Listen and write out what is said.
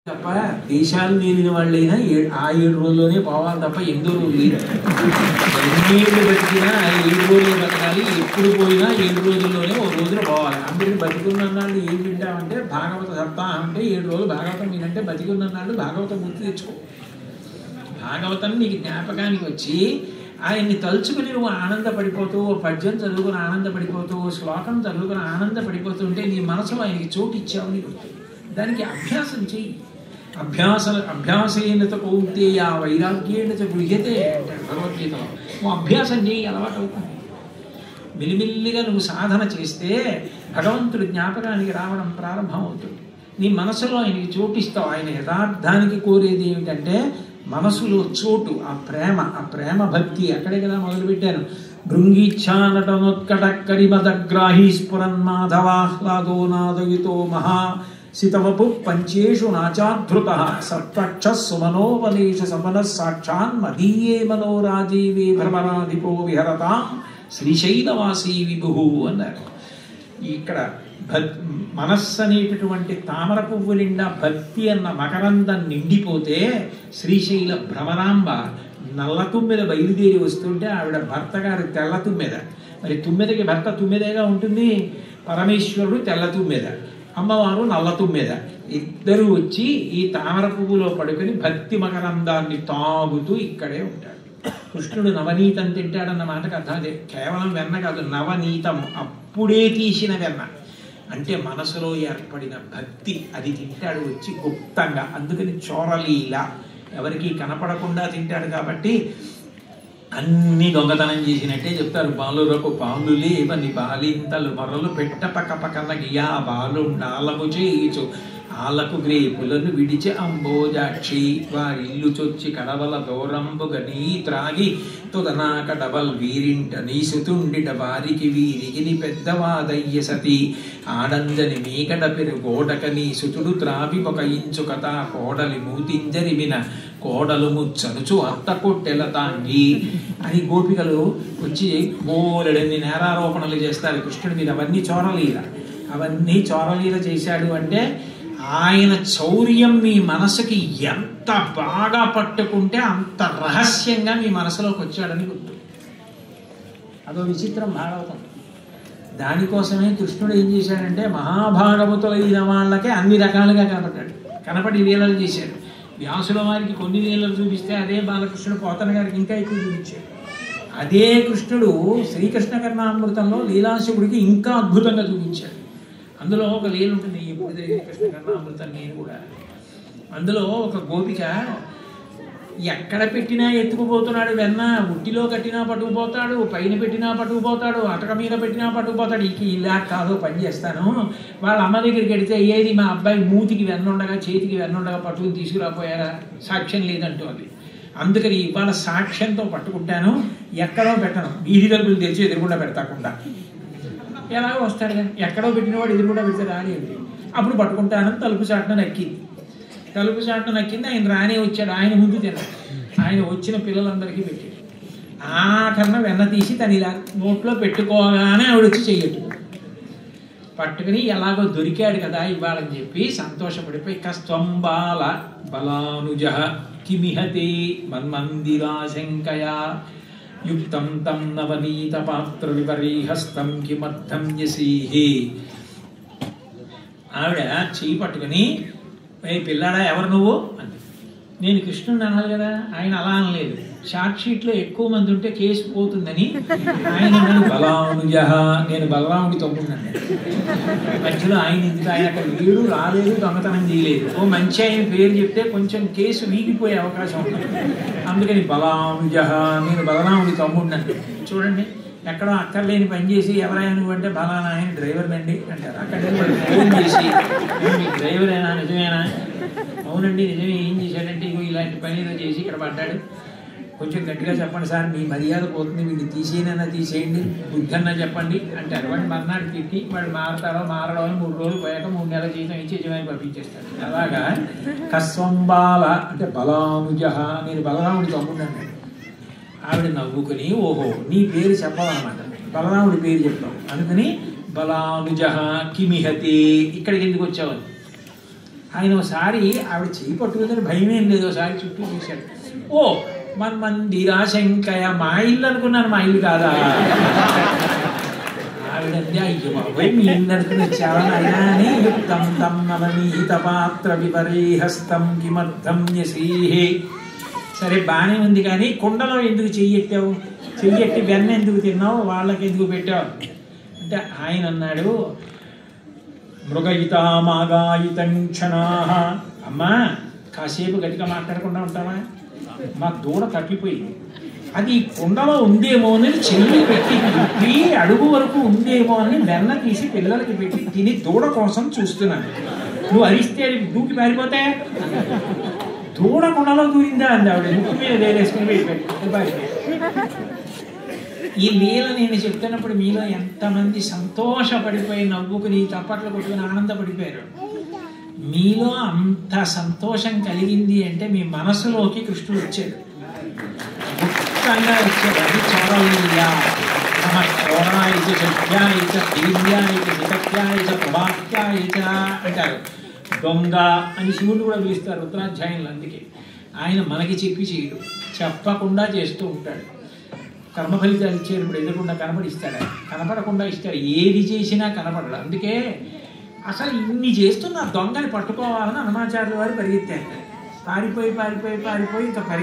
తప్ప దేశాలు నేలిన వాళ్ళైనా ఆ 7 రోజుల్లోనే పోవాలి తప్ప 8 రోజులు లేదు. ఎన్నేళ్ళు బతికినా ఆ 7 రోజులు బతకాలి. ఎప్పుడు పోయినా 7 రోజుల్లోనే ఒక రోజున పోవాలి. అందరికీ బతికున్నన్నాళ్ళు ఏం వింటామంటే భాగవత సప్తాహం అంటే 7 రోజులు భాగవతం వినంటే బతికున్నన్నాళ్ళు భాగవతం గుర్తు తెచ్చుకో. భాగవతం నీకు జ్ఞాపకానికి వచ్చి ఆయన్ని తలుచుకుని నువ్వు ఆనందపడిపోతూ ఓ పద్యం చదువుకుని ఆనందపడిపోతూ ఓ శ్లోకం చదువుకుని ఆనందపడిపోతూ ఉంటే నీ మనసులో ఆయనకి చోటు ఇచ్చావని గుర్తు. దానికి అభ్యాసం చెయ్యి. అభ్యాసేన కౌంతేయ వైరాగ్యేణ చ గృహ్యతే అంటాడు భగవద్గీతలో. నువ్వు అభ్యాసం చేయి, అలవాటు అవుతుంది. మిలిమిల్లిగా నువ్వు సాధన చేస్తే భగవంతుడి జ్ఞాపకానికి రావడం ప్రారంభం అవుతుంది. నీ మనసులో ఆయనకి చోటిస్తావు. ఆయన యథార్థానికి కోరేది ఏమిటంటే మనసులో చోటు, ఆ ప్రేమ భక్తి. అక్కడే కదా మొదలుపెట్టాను. భృంగీచ్ఛానటనోత్కట కరిమదగ్రాహీ స్ఫురన్మాధవాహ్లాదో నాదయుతో మహా సితవపు పంచేషు నాచాధృత సత్పక్ష సుమనోవలేష సమన సాక్షాన్ మదీయే మనోరాజీవే భ్రమరాధిపో విహరతాం శ్రీశైలవాసీ విభు అన్నారు. ఇక్కడ మనస్సు అనేటటువంటి తామర పువ్వు నిండా భక్తి అన్న మకరందం నిండిపోతే శ్రీశైల భ్రమరాంబ నల్ల తుమ్మెద బయలుదేరి వస్తుంటే ఆవిడ భర్త గారు తెల్ల తుమ్మెద. మరి తుమ్మెదకి భర్త తుమ్మెదగా ఉంటుంది. పరమేశ్వరుడు తెల్ల తుమ్మెద, అమ్మవారు నల్ల తుమ్మెద. ఇద్దరు వచ్చి ఈ తామర పువ్వులో పడుకొని భక్తి మకరందాన్ని తాగుతూ ఇక్కడే ఉంటాడు. కృష్ణుడు నవనీతం తింటాడన్న మాటకు అర్థం అదే. కేవలం వెన్న కాదు, నవనీతం, అప్పుడే తీసిన వెన్న. అంటే మనసులో ఏర్పడిన భక్తి అది తింటాడు వచ్చి గుప్తంగా. అందుకని చోరలీల, ఎవరికి కనపడకుండా తింటాడు కాబట్టి అన్ని దొంగతనం చేసినట్టే చెప్తారు. బాలురకు పాలులే ఇవన్నీ బాలింతలు మరలు పెట్ట పక్క పక్కన గియా బాలుండాలము చేయిచు ఆలకు గ్రేపులను విడిచి అంబోజాక్షి వారిల్లు చొచ్చి కడవల దూరంబుగ నీ త్రాగి తుదనాక డబల్ వీరింట నీసుతుండిట వారికి వీరికి ని పెద్దవాదయ్య సతి ఆడంజని మీకడ పెరుగోడక నీ సుతుడు త్రావి ఒక ఇంచు కథ కోడలి మూతింజరిమిన కోడలు ముచ్చనుచు అత్త కొట్టెల తాంగి అని గోపికలు వచ్చి బోలెడన్ని నేరారోపణలు చేస్తారు కృష్ణుడి మీద. అవన్నీ చోరలీల చేశాడు అంటే ఆయన చౌర్యం మీ మనసుకి ఎంత బాగా పట్టుకుంటే అంత రహస్యంగా మీ మనసులోకి వచ్చాడని గుర్తు. అదో విచిత్రం భాగవతం. దానికోసమే కృష్ణుడు ఏం చేశాడంటే మహాభాగవతులైన వాళ్ళకే అన్ని రకాలుగా కనపడి లీలలు చేశాడు. వ్యాసుల వారికి కొన్ని లీలలు చూపిస్తే అదే బాలకృష్ణుడు పోతన గారికి ఇంకా ఎక్కువ చూపించాడు. అదే కృష్ణుడు శ్రీకృష్ణ కర్ణామృతంలో లీలాశుడికి ఇంకా అద్భుతంగా చూపించాడు. అందులో ఒక లీల ఉంటుంది, ఎప్పుడు శ్రీకృష్ణ కర్ణామృతం నేను కూడా. అందులో ఒక గోపిక ఎక్కడ పెట్టినా ఎత్తుకుపోతున్నాడు వెన్న. ఉట్టిలో కట్టినా పట్టుకుపోతాడు, పైన పెట్టినా పట్టుకుపోతాడు, అటక మీద పెట్టినా పట్టుకుపోతాడు. ఇలా కాదో పని చేస్తాను. వాళ్ళ అమ్మ దగ్గరికి వెడితే ఏది మా అబ్బాయి మూతికి వెన్నుండగా చేతికి వెన్నుండగా పట్టుకుని తీసుకురాపోయారా, సాక్ష్యం లేదంటూ అది. అందుకని ఇవాళ సాక్ష్యంతో పట్టుకుంటాను, ఎక్కడో పెట్టను, వీధి తలుపులు తెరిచి ఎదురుకుండా పెడతాకుండా. ఎలాగో వస్తాడు కానీ ఎక్కడో పెట్టినవాడు ఎదురుకుండా పెడితే రాలేదు. అప్పుడు పట్టుకుంటానని తలుపు చాటున నక్కింది. ఆయన రానే వచ్చాడు. ఆయన ముందు తిన్నాడు. ఆయన వచ్చిన పిల్లలందరికీ పెట్టాడు. ఆఖరణ వెన్న తీసి తను ఇలా నోట్లో పెట్టుకోగానే ఆవిడ వచ్చి చెయ్యట్టు పట్టుకుని ఎలాగో దొరికాడు కదా ఇవ్వాలని చెప్పి సంతోషపడిపోయి కస్త్వంబాల బలానుజ కిమిహతే మన్మందిరాశంకయా యుక్తం తం నవనీత పాత్ర విపరీహస్తం కిమర్థం యసీహి. ఆవిడ చెయ్యి పట్టుకుని పిల్లాడా ఎవరు నువ్వు అని. నేను కృష్ణుడిని అనాలి కదా, ఆయన అలా అనలేదు. షార్ట్ షీట్లో ఎక్కువ మంది ఉంటే కేసు పోతుందని ఆయన నన్ను బలానుజ, నేను బలరాముడి తమ్ముడిని. మధ్యలో ఆయన ఎందుకు, ఆయన అక్కడ లేడు, రాలేదు, దొంగతనం చేయలేదు. ఓ మంచి ఆయన పేరు చెప్తే కొంచెం కేసు వీగిపోయే అవకాశం ఉంటుంది. అందుకని బలానుజ, నేను బలరాముడి తమ్ముడిని. చూడండి, ఎక్కడో అక్కర్లేని పని చేసి ఎవరైనా నువ్వు అంటే బలానా ఆయన డ్రైవర్నండి అంటారు. అక్కడ ఫోన్ చేసి మీ డ్రైవరేనా, నిజమేనా, అవునండి నిజమే, ఏం చేశాడంటే ఇగో ఇలాంటి పని ఏదో చేసి ఇక్కడ పడ్డాడు, కొంచెం గట్టిగా చెప్పండి సార్, మీ మర్యాద పోతుంది, వీడిని తీసేయనన్నా తీసేయండి, బుద్ధన్నా చెప్పండి అంటారు. వాడిని మర్నాడు తిట్టి వాడు మారతారో మారడో 3 రోజులు పోయాక 3 నెలల జీతం ఇచ్చి యజమాని పంపించేస్తాడు. అలాగా కస్వంబాల అంటే బలానుజ, నేను బలరాముడి తమ్ముడు అన్నాడు. ఆవిడ నవ్వుకుని ఓహో నీ పేరు చెప్పాలన్నమాట, బలరాముడి పేరు చెప్పావు అనుకుని బలానుజ కిమిహతే, ఇక్కడికి ఎందుకు వచ్చావని ఆయన ఒకసారి ఆవిడ చేయి పట్టుకుందని భయం ఏం లేదు, ఒకసారి చుట్టూ చూశాడు. ఓ మన్మందిరా శంకయ, మా ఇల్లు అనుకున్నాను, మా ఇల్లు కాదా. ఆవిడంటే అయ్యో బాబాయ్ మీ ఇల్లు అనుకుని వచ్చావా నాయనా అని. యుక్తం తం నవనీత పాత్ర విపరీహస్తం కిమర్థం యసీహే. సరే బాగానే ఉంది, కానీ కుండలో ఎందుకు చెయ్యెట్టావు, చెయ్యెట్టి వెన్న ఎందుకు తిన్నావు, వాళ్ళకి ఎందుకు పెట్టావు అంటే ఆయన అన్నాడు, మృగయితామాగాయితం క్షణాః. అమ్మా కాసేపు గట్టిగా మాట్లాడకుండా ఉంటావా, మా దూడ తప్పిపోయింది, అది కుండలో ఉందేమో అని చెయ్యి పెట్టి తిప్పి అడుగు వరకు ఉందేమో అని వెన్న తీసి పిల్లలకి పెట్టి తిని దూడ కోసం చూస్తున్నాను. నువ్వు అరిస్తే దూకి పారిపోతే, దూడ కుండలో దూరిందా అంది ఆవిడ. ముక్కు మీద వేరేసుకుని పారిపోయి. ఈ లీల నేను చెప్తున్నప్పుడు మీలో ఎంతమంది సంతోషపడిపోయి నవ్వుకుని చప్పట్లు కొట్టుకుని ఆనందపడిపోయారు. మీలో అంత సంతోషం కలిగింది అంటే మీ మనసులోకి కృష్ణుడు వచ్చాడు, గుప్తంగా వచ్చాడు. అది చోరలీల. నమ చోరాయ సత్యాయ ధీర్యాయ వితక్యాయ ప్రభాక్యాయ అంటారు. దొంగ అని శివుడు కూడా పిలుస్తారు ఉత్తరాధ్యాయంలో. అందుకే ఆయన మనకి చెప్పి చేయడు, చెప్పకుండా చేస్తూ ఉంటాడు. కర్మ ఫలితాలు ఇచ్చేటప్పుడు ఎదురకుండా కనపడిస్తాడు, కనపడకుండా ఇస్తాడు. ఏది చేసినా కనపడడు. అందుకే అసలు ఇన్ని చేస్తున్న దొంగని పట్టుకోవాలని హనుమాచార్యుల వారు పరిగెత్తారు. పారిపోయి ఇంకా